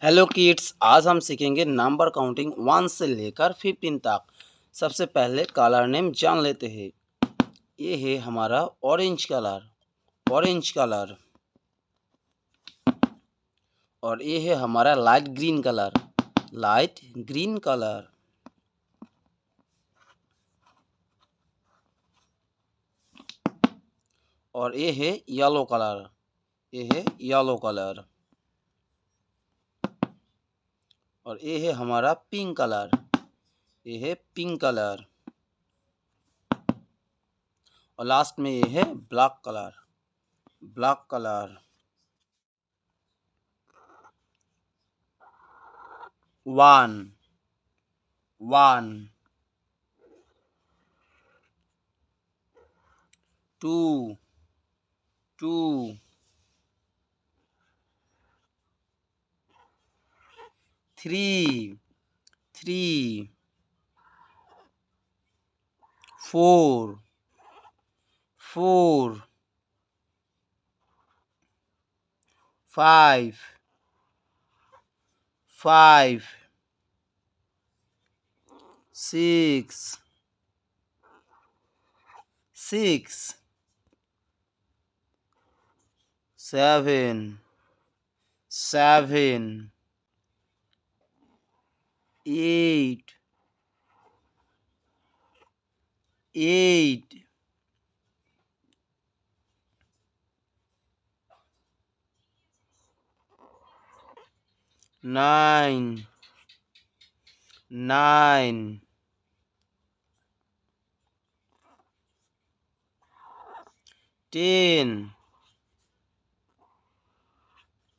Hello kids, आज हम सीखेंगे नंबर काउंटिंग 1 से लेकर 15 तक। सबसे पहले कलर नेम जान लेते हैं। ये है हमारा ऑरेंज कलर। और ये है हमारा लाइट ग्रीन कलर। और ये है येलो कलर। और ये है हमारा पिंक कलर। और लास्ट में ये है ब्लैक कलर। 1 1 2 2 3 3 4 4 5 5 6 6 7 7 8 8 9 9 10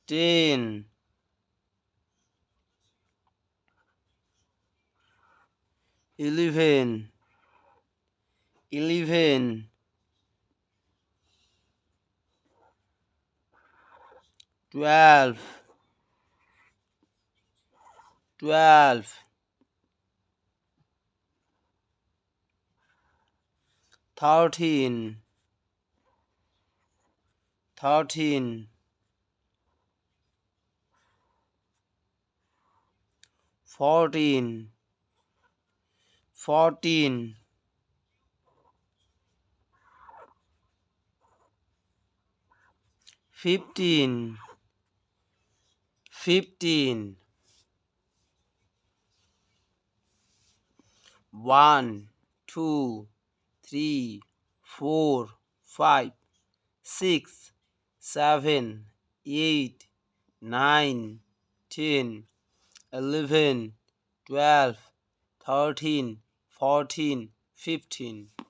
10 11 11 12 12 13 13 14 14 15 15 1 2 3 4 5 6 7 8 9 10 11 12 13 14 15